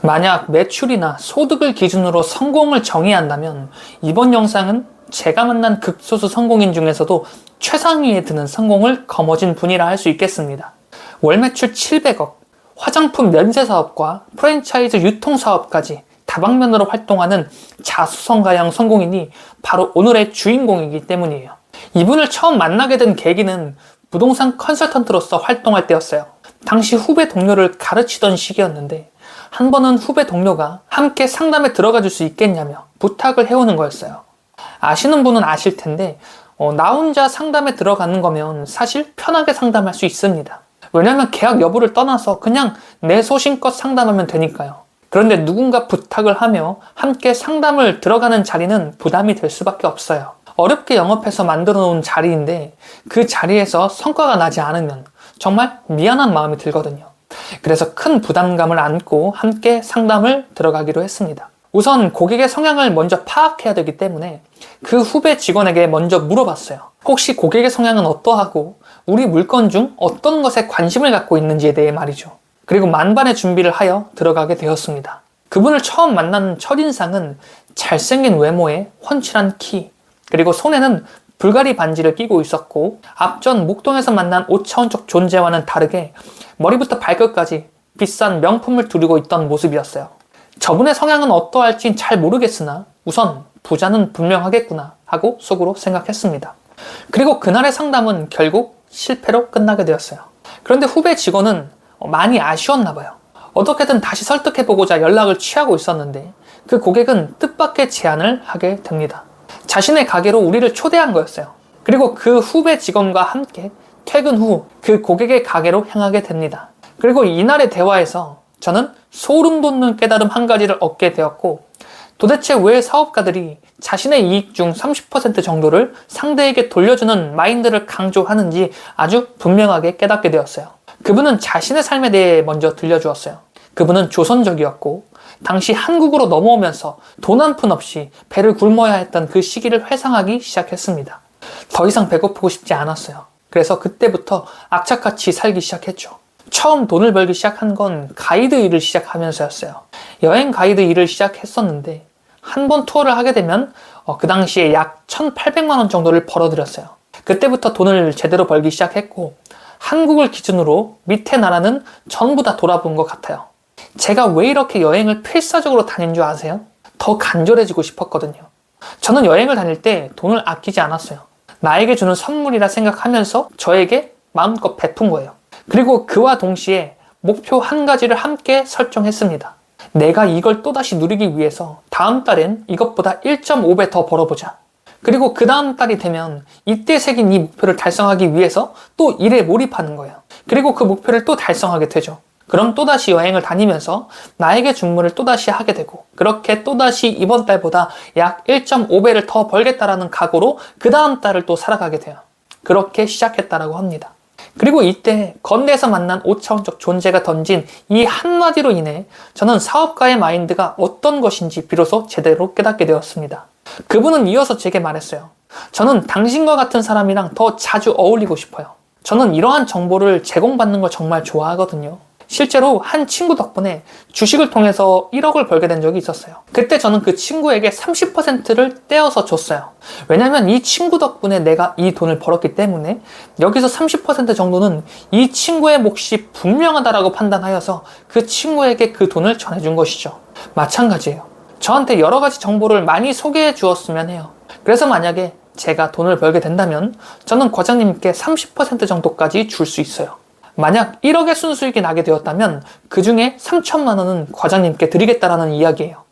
만약 매출이나 소득을 기준으로 성공을 정의해야 한다면 이번 영상은 제가 만난 극소수 성공인 중에서도 최상위에 드는 성공을 거머쥔 분이라 할 수 있겠습니다. 월 매출 700억, 화장품 면세 사업과 프랜차이즈 유통 사업까지 다방면으로 활동하는 자수성가형 성공인이 바로 오늘의 주인공이기 때문이에요. 이분을 처음 만나게 된 계기는 부동산 컨설턴트로서 활동할 때였어요. 당시 후배 동료를 가르치던 시기였는데 한 번은 후배 동료가 함께 상담에 들어가 줄 수 있겠냐며 부탁을 해오는 거였어요. 아시는 분은 아실 텐데 나 혼자 상담에 들어가는 거면 사실 편하게 상담할 수 있습니다. 왜냐면 계약 여부를 떠나서 그냥 내 소신껏 상담하면 되니까요. 그런데 누군가 부탁을 하며 함께 상담을 들어가는 자리는 부담이 될 수밖에 없어요. 어렵게 영업해서 만들어 놓은 자리인데 그 자리에서 성과가 나지 않으면 정말 미안한 마음이 들거든요. 그래서 큰 부담감을 안고 함께 상담을 들어가기로 했습니다. 우선 고객의 성향을 먼저 파악해야 되기 때문에 그 후배 직원에게 먼저 물어봤어요. 혹시 고객의 성향은 어떠하고 우리 물건 중 어떤 것에 관심을 갖고 있는지에 대해 말이죠. 그리고 만반의 준비를 하여 들어가게 되었습니다. 그분을 처음 만난 첫인상은 잘생긴 외모에 훤칠한 키, 그리고 손에는 불가리 반지를 끼고 있었고 앞전 목동에서 만난 5차원적 존재와는 다르게 머리부터 발끝까지 비싼 명품을 두르고 있던 모습이었어요. 저분의 성향은 어떠할진 잘 모르겠으나 우선 부자는 분명하겠구나 하고 속으로 생각했습니다. 그리고 그날의 상담은 결국 실패로 끝나게 되었어요. 그런데 후배 직원은 많이 아쉬웠나 봐요. 어떻게든 다시 설득해보고자 연락을 취하고 있었는데 그 고객은 뜻밖의 제안을 하게 됩니다. 자신의 가게로 우리를 초대한 거였어요. 그리고 그 후배 직원과 함께 퇴근 후 그 고객의 가게로 향하게 됩니다. 그리고 이날의 대화에서 저는 소름 돋는 깨달음 한 가지를 얻게 되었고, 도대체 왜 사업가들이 자신의 이익 중 30% 정도를 상대에게 돌려주는 마인드를 강조하는지 아주 분명하게 깨닫게 되었어요. 그분은 자신의 삶에 대해 먼저 들려주었어요. 그분은 조선족이었고 당시 한국으로 넘어오면서 돈 한 푼 없이 배를 굶어야 했던 그 시기를 회상하기 시작했습니다. 더 이상 배고프고 싶지 않았어요. 그래서 그때부터 악착같이 살기 시작했죠. 처음 돈을 벌기 시작한 건 가이드 일을 시작하면서였어요. 여행 가이드 일을 시작했었는데 한 번 투어를 하게 되면 그 당시에 약 1,800만 원 정도를 벌어들였어요. 그때부터 돈을 제대로 벌기 시작했고 한국을 기준으로 밑에 나라는 전부 다 돌아본 것 같아요. 제가 왜 이렇게 여행을 필사적으로 다닌 줄 아세요? 더 간절해지고 싶었거든요. 저는 여행을 다닐 때 돈을 아끼지 않았어요. 나에게 주는 선물이라 생각하면서 저에게 마음껏 베푼 거예요. 그리고 그와 동시에 목표 한 가지를 함께 설정했습니다. 내가 이걸 또다시 누리기 위해서 다음 달엔 이것보다 1.5배 더 벌어보자. 그리고 그 다음 달이 되면 이때 새긴 이 목표를 달성하기 위해서 또 일에 몰입하는 거예요. 그리고 그 목표를 또 달성하게 되죠. 그럼 또다시 여행을 다니면서 나에게 준물을 또다시 하게 되고, 그렇게 또다시 이번 달보다 약 1.5배를 더 벌겠다라는 각오로 그 다음 달을 또 살아가게 돼요. 그렇게 시작했다라고 합니다. 그리고 이때 건대에서 만난 5차원적 존재가 던진 이 한마디로 인해 저는 사업가의 마인드가 어떤 것인지 비로소 제대로 깨닫게 되었습니다. 그분은 이어서 제게 말했어요. 저는 당신과 같은 사람이랑 더 자주 어울리고 싶어요. 저는 이러한 정보를 제공받는 걸 정말 좋아하거든요. 실제로 한 친구 덕분에 주식을 통해서 1억을 벌게 된 적이 있었어요. 그때 저는 그 친구에게 30%를 떼어서 줬어요. 왜냐면 이 친구 덕분에 내가 이 돈을 벌었기 때문에 여기서 30% 정도는 이 친구의 몫이 분명하다라고 판단하여서 그 친구에게 그 돈을 전해준 것이죠. 마찬가지예요. 저한테 여러 가지 정보를 많이 소개해 주었으면 해요. 그래서 만약에 제가 돈을 벌게 된다면 저는 과장님께 30% 정도까지 줄 수 있어요. 만약 1억의 순수익이 나게 되었다면 그 중에 3천만 원은 과장님께 드리겠다라는 이야기예요.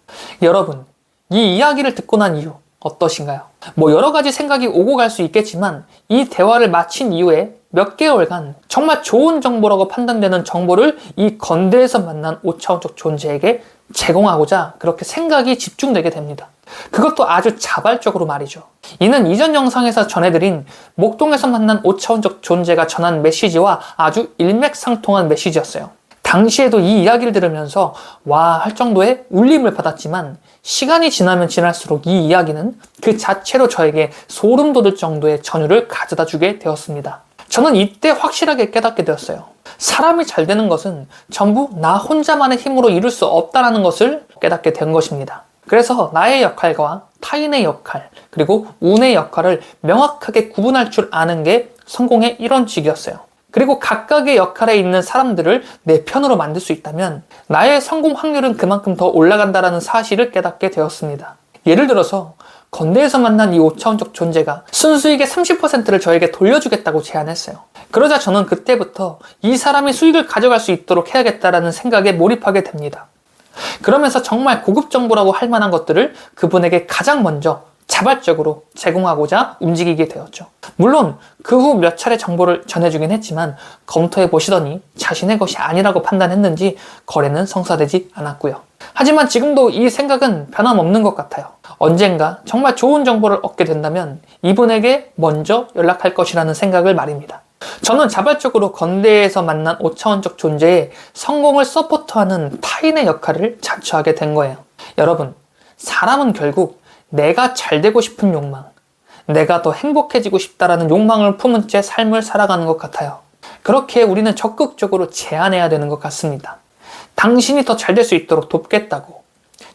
여러분, 이 이야기를 듣고 난 이후 어떠신가요? 여러 가지 생각이 오고 갈 수 있겠지만 이 대화를 마친 이후에 몇 개월간 정말 좋은 정보라고 판단되는 정보를 이 건대에서 만난 5차원적 존재에게 제공하고자 그렇게 생각이 집중되게 됩니다. 그것도 아주 자발적으로 말이죠. 이는 이전 영상에서 전해드린 목동에서 만난 5차원적 존재가 전한 메시지와 아주 일맥상통한 메시지였어요. 당시에도 이 이야기를 들으면서 와 할 정도의 울림을 받았지만 시간이 지나면 지날수록 이 이야기는 그 자체로 저에게 소름 돋을 정도의 전율을 가져다 주게 되었습니다. 저는 이때 확실하게 깨닫게 되었어요. 사람이 잘 되는 것은 전부 나 혼자만의 힘으로 이룰 수 없다는 것을 깨닫게 된 것입니다. 그래서 나의 역할과 타인의 역할, 그리고 운의 역할을 명확하게 구분할 줄 아는 게 성공의 1원칙이었어요. 그리고 각각의 역할에 있는 사람들을 내 편으로 만들 수 있다면 나의 성공 확률은 그만큼 더 올라간다는 사실을 깨닫게 되었습니다. 예를 들어서 건대에서 만난 이 5차원적 존재가 순수익의 30%를 저에게 돌려주겠다고 제안했어요. 그러자 저는 그때부터 이 사람이 수익을 가져갈 수 있도록 해야겠다라는 생각에 몰입하게 됩니다. 그러면서 정말 고급 정보라고 할 만한 것들을 그분에게 가장 먼저 자발적으로 제공하고자 움직이게 되었죠. 물론 그 후 몇 차례 정보를 전해주긴 했지만 검토해 보시더니 자신의 것이 아니라고 판단했는지 거래는 성사되지 않았고요. 하지만 지금도 이 생각은 변함없는 것 같아요. 언젠가 정말 좋은 정보를 얻게 된다면 이분에게 먼저 연락할 것이라는 생각을 말입니다. 저는 자발적으로 건대에서 만난 5차원적 존재의 성공을 서포트하는 타인의 역할을 자처하게 된 거예요. 여러분, 사람은 결국 내가 잘 되고 싶은 욕망, 내가 더 행복해지고 싶다라는 욕망을 품은 채 삶을 살아가는 것 같아요. 그렇게 우리는 적극적으로 제안해야 되는 것 같습니다. 당신이 더 잘 될 수 있도록 돕겠다고,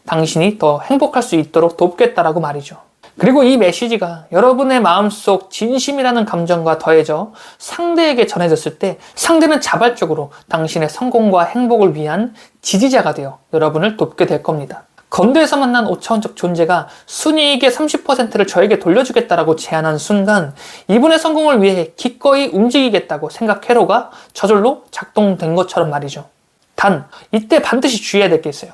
당신이 더 행복할 수 있도록 돕겠다라고 말이죠. 그리고 이 메시지가 여러분의 마음속 진심이라는 감정과 더해져 상대에게 전해졌을 때 상대는 자발적으로 당신의 성공과 행복을 위한 지지자가 되어 여러분을 돕게 될 겁니다. 건대에서 만난 5차원적 존재가 순이익의 30%를 저에게 돌려주겠다라고 제안한 순간 이분의 성공을 위해 기꺼이 움직이겠다고 생각해로가 저절로 작동된 것처럼 말이죠. 단, 이때 반드시 주의해야 될 게 있어요.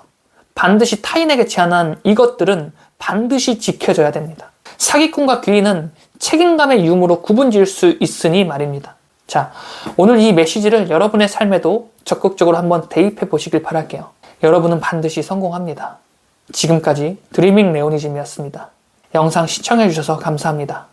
반드시 타인에게 제안한 이것들은 반드시 지켜져야 됩니다. 사기꾼과 귀인은 책임감의 유무로 구분지을 수 있으니 말입니다. 자, 오늘 이 메시지를 여러분의 삶에도 적극적으로 한번 대입해 보시길 바랄게요. 여러분은 반드시 성공합니다. 지금까지 드리밍 레오니즘이었습니다. 영상 시청해 주셔서 감사합니다.